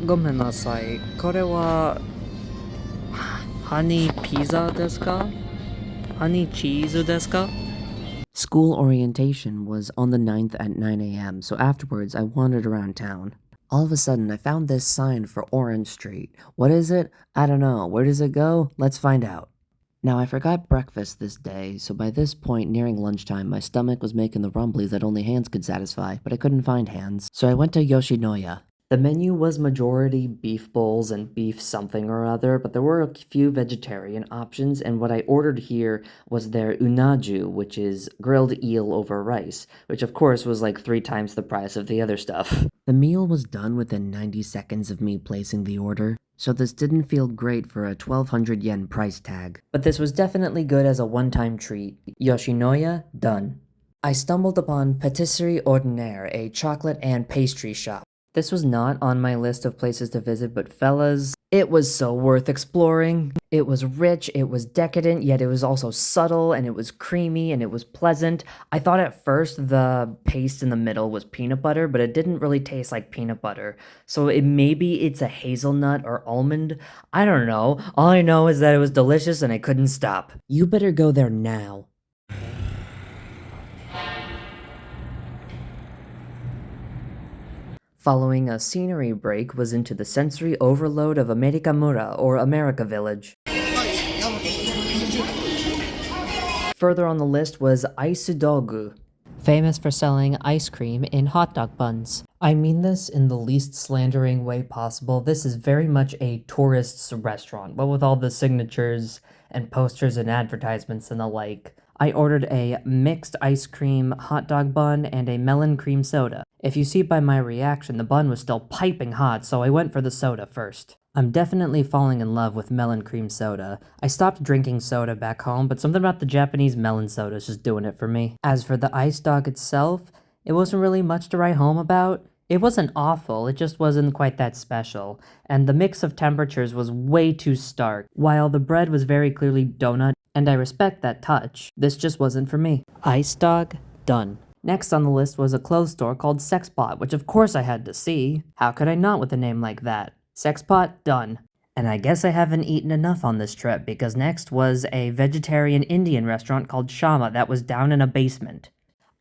ごめんなさい。これは、ハニーピザですか? Honey cheese desu ka? School orientation was on the 9th at 9 a.m., so afterwards I wandered around town. All of a sudden, I found this sign for Orange Street. What is it? I don't know. Where does it go? Let's find out. Now, I forgot breakfast this day, so by this point, nearing lunchtime, my stomach was making the rumblies that only hands could satisfy, but I couldn't find hands. So I went to Yoshinoya. The menu was majority beef bowls and beef something or other, but there were a few vegetarian options, and what I ordered here was their unaju, which is grilled eel over rice, which of course was like 3 times the price of the other stuff. The meal was done within 90 seconds of me placing the order, so this didn't feel great for a 1200 yen price tag. But this was definitely good as a one-time treat. Yoshinoya, done. I stumbled upon Patisserie Ordinaire, a chocolate and pastry shop. This was not on my list of places to visit, but fellas, it was so worth exploring. It was rich, it was decadent, yet it was also subtle, and it was creamy, and it was pleasant. I thought at first the paste in the middle was peanut butter, but it didn't really taste like peanut butter. So maybe it's a hazelnut or almond. I don't know. All I know is that it was delicious and I couldn't stop. You better go there now. Following a scenery break was into the sensory overload of Amerikamura, or America Village. Further on the list was Aisudogu, famous for selling ice cream in hot dog buns. I mean this in the least slandering way possible. This is very much a tourist's restaurant, what with all the signatures and posters and advertisements and the like. I ordered a mixed ice cream hot dog bun and a melon cream soda. If you see by my reaction, the bun was still piping hot, so I went for the soda first. I'm definitely falling in love with melon cream soda. I stopped drinking soda back home, but something about the Japanese melon soda is just doing it for me. As for the ice dog itself, it wasn't really much to write home about. It wasn't awful, it just wasn't quite that special, and the mix of temperatures was way too stark. While the bread was very clearly donut, and I respect that touch, this just wasn't for me. Ice dog, done. Next on the list was a clothes store called Sexpot, which of course I had to see. How could I not with a name like that? Sexpot, done. And I guess I haven't eaten enough on this trip, because next was a vegetarian Indian restaurant called Shama that was down in a basement.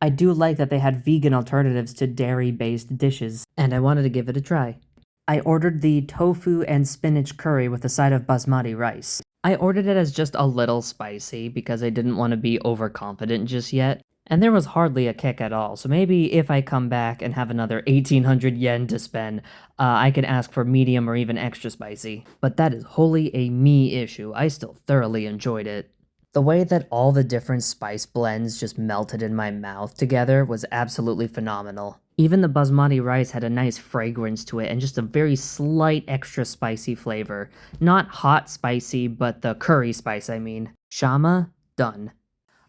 I do like that they had vegan alternatives to dairy-based dishes, and I wanted to give it a try. I ordered the tofu and spinach curry with a side of basmati rice. I ordered it as just a little spicy because I didn't want to be overconfident just yet, and there was hardly a kick at all, so maybe if I come back and have another 1800 yen to spend, I can ask for medium or even extra spicy. But that is wholly a me issue. I still thoroughly enjoyed it. The way that all the different spice blends just melted in my mouth together was absolutely phenomenal. Even the basmati rice had a nice fragrance to it and just a very slight extra spicy flavor. Not hot spicy, but the curry spice, I mean. Shama, done.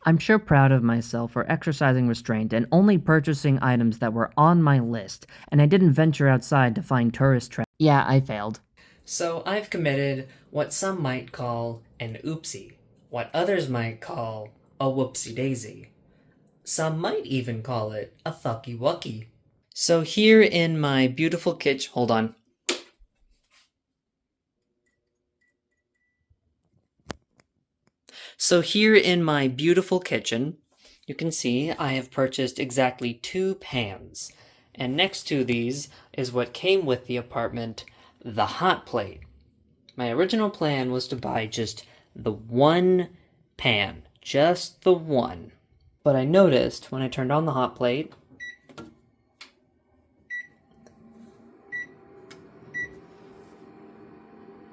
I'm sure proud of myself for exercising restraint and only purchasing items that were on my list, and I didn't venture outside to find tourist traps. Yeah, I failed. So I've committed what some might call an oopsie, what others might call a whoopsie daisy. Some might even call it a thucky wucky. So here in my beautiful kitchen, hold on. So here in my beautiful kitchen, you can see I have purchased exactly 2 pans. And next to these is what came with the apartment, the hot plate. My original plan was to buy just the 1 pan, just the one. But I noticed when I turned on the hot plate,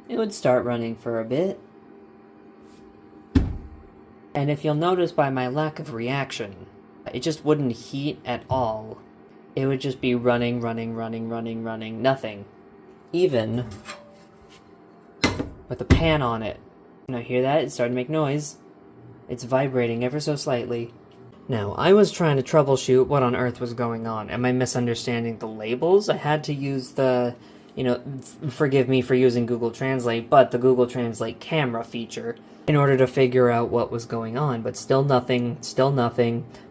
it would start running for a bit. And if you'll notice by my lack of reaction, it just wouldn't heat at all. It would just be running, nothing. Even with the pan on it. Now hear that? It's starting to make noise. It's vibrating ever so slightly. Now, I was trying to troubleshoot what on earth was going on. Am I misunderstanding the labels? I had to use the, forgive me for using Google Translate, but the Google Translate camera feature in order to figure out what was going on, but still nothing.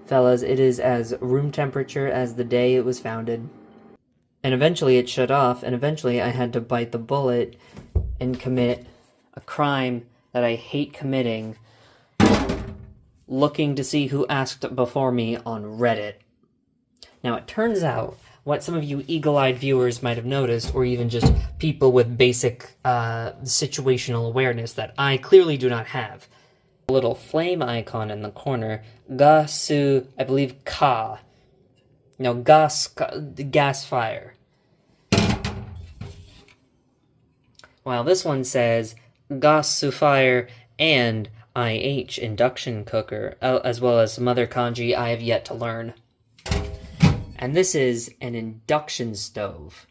Fellas, it is as room temperature as the day it was founded. And eventually it shut off, and eventually I had to bite the bullet and commit a crime that I hate committing, looking to see who asked before me on Reddit. Now, it turns out, what some of you eagle-eyed viewers might have noticed, or even just people with basic situational awareness that I clearly do not have, a little flame icon in the corner, ga su, I believe ka. No, gas fire. While this one says gas su fire and IH induction cooker, as well as some other kanji I have yet to learn. And this is an induction stove.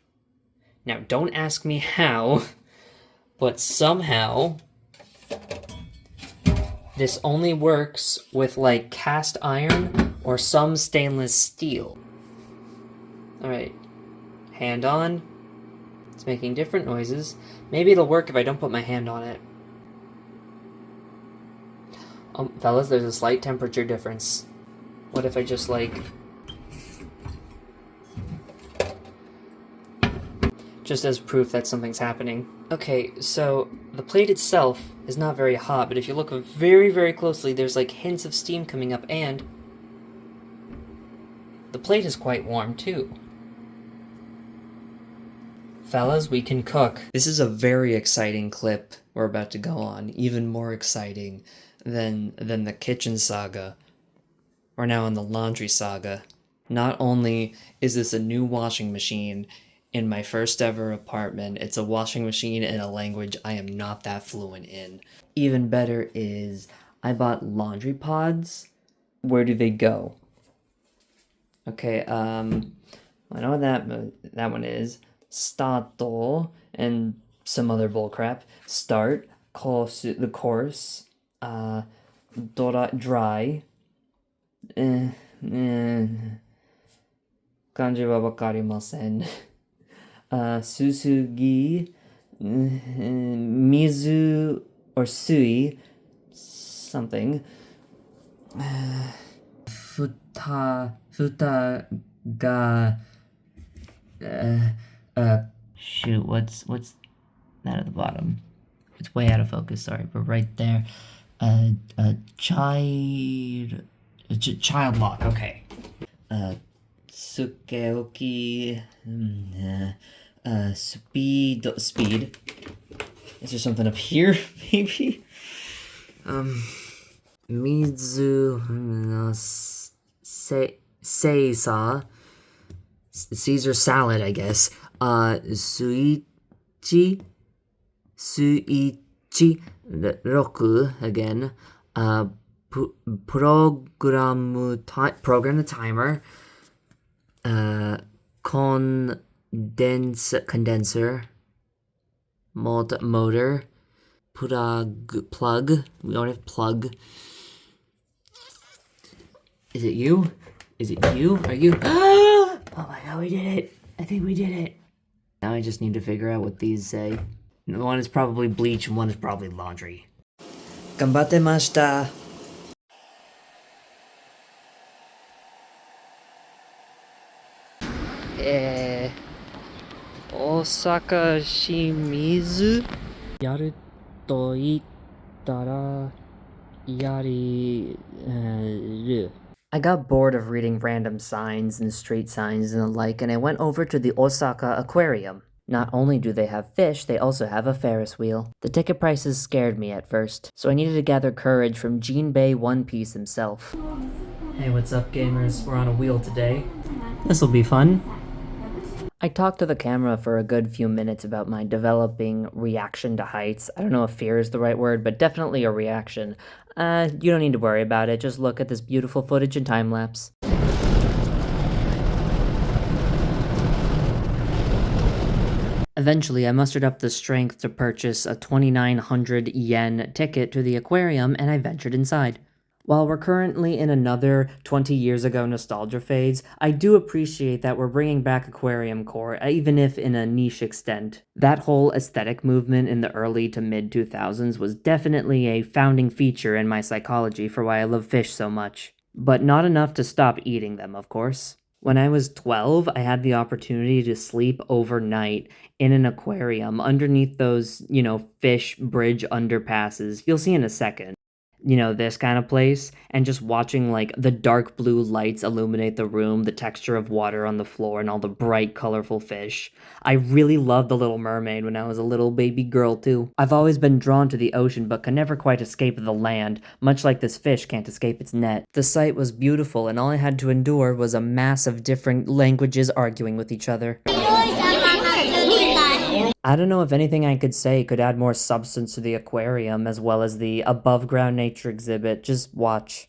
Now, don't ask me how, but somehow this only works with, like, cast iron or some stainless steel. Alright, hand on. It's making different noises. Maybe it'll work if I don't put my hand on it. Fellas, there's a slight temperature difference. What if I just, like... just as proof that something's happening. Okay, so the plate itself is not very hot, but if you look very, very closely, there's like hints of steam coming up, and the plate is quite warm too. Fellas, we can cook. This is a very exciting clip we're about to go on, even more exciting than the kitchen saga. We're now in the laundry saga. Not only is this a new washing machine in my first ever apartment, it's a washing machine in a language I am not that fluent in. Even better is, I bought laundry pods. Where do they go? Okay, I know what that one is. Stato, and some other bullcrap. Start, the course, dry, kanji wa wakarimasen. Susugi, mizu, or sui, something. Futa ga, shoot, what's that at the bottom? It's way out of focus, sorry, but right there. Child lock, okay. Sukeoki, speed. Is there something up here, maybe? Mizu, Seisa, Caesar salad, I guess. Suichi, Roku, again. Program the timer. Condenser, motor, plug. We don't have plug. Is it you? Is it you? Are you? Oh my god, we did it! I think we did it. Now I just need to figure out what these say. One is probably bleach and one is probably laundry. Gambatemashita. Osaka Shimizu yaru to ittara yariru. I got bored of reading random signs and street signs and the like, and I went over to the Osaka Aquarium. Not only do they have fish, they also have a Ferris wheel. The ticket prices scared me at first, so I needed to gather courage from Jinbei One Piece himself. Hey, what's up, gamers? We're on a wheel today. This'll be fun. I talked to the camera for a good few minutes about my developing reaction to heights. I don't know if fear is the right word, but definitely a reaction. You don't need to worry about it, just look at this beautiful footage in time-lapse. Eventually, I mustered up the strength to purchase a 2,900 yen ticket to the aquarium, and I ventured inside. While we're currently in another 20 years ago nostalgia phase, I do appreciate that we're bringing back aquarium core, even if in a niche extent. That whole aesthetic movement in the early to mid 2000s was definitely a founding feature in my psychology for why I love fish so much. But not enough to stop eating them, of course. When I was 12, I had the opportunity to sleep overnight in an aquarium underneath those, fish bridge underpasses. You'll see in a second. This kind of place, and just watching like the dark blue lights illuminate the room, the texture of water on the floor, and all the bright, colorful fish. I really loved The Little Mermaid when I was a little baby girl, too. I've always been drawn to the ocean, but can never quite escape the land, much like this fish can't escape its net. The sight was beautiful, and all I had to endure was a mass of different languages arguing with each other. I don't know if anything I could say could add more substance to the aquarium as well as the above-ground nature exhibit. Just watch.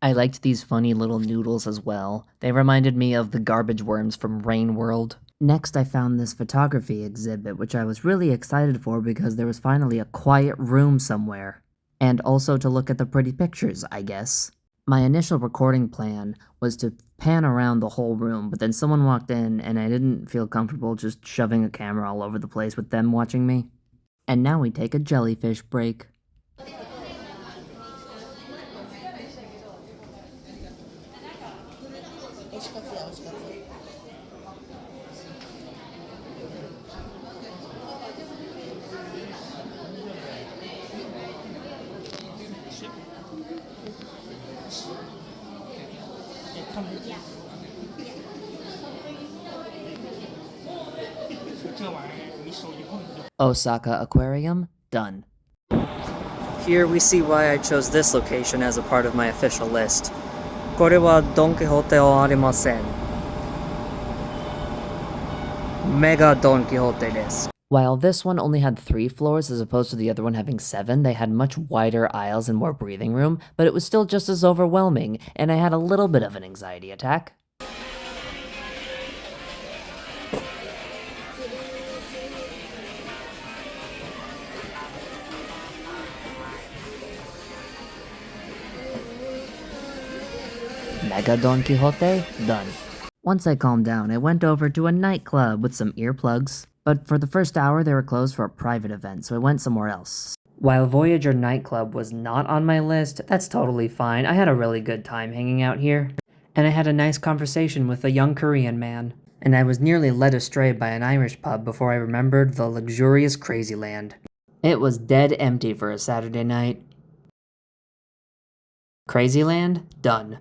I liked these funny little noodles as well. They reminded me of the garbage worms from Rain World. Next, I found this photography exhibit, which I was really excited for because there was finally a quiet room somewhere. And also to look at the pretty pictures, I guess. My initial recording plan was to pan around the whole room, but then someone walked in and I didn't feel comfortable just shoving a camera all over the place with them watching me. And now we take a jellyfish break. Osaka Aquarium, done. Here we see why I chose this location as a part of my official list. これはドンキホーテはありません。Mega Don Quixote desu. While this one only had 3 floors as opposed to the other one having 7, they had much wider aisles and more breathing room, but it was still just as overwhelming, and I had a little bit of an anxiety attack. Mega Don Quixote, done. Once I calmed down, I went over to a nightclub with some earplugs. But for the first hour, they were closed for a private event, so I went somewhere else. While Voyager Nightclub was not on my list, that's totally fine. I had a really good time hanging out here. And I had a nice conversation with a young Korean man. And I was nearly led astray by an Irish pub before I remembered the luxurious Crazyland. It was dead empty for a Saturday night. Crazyland, done.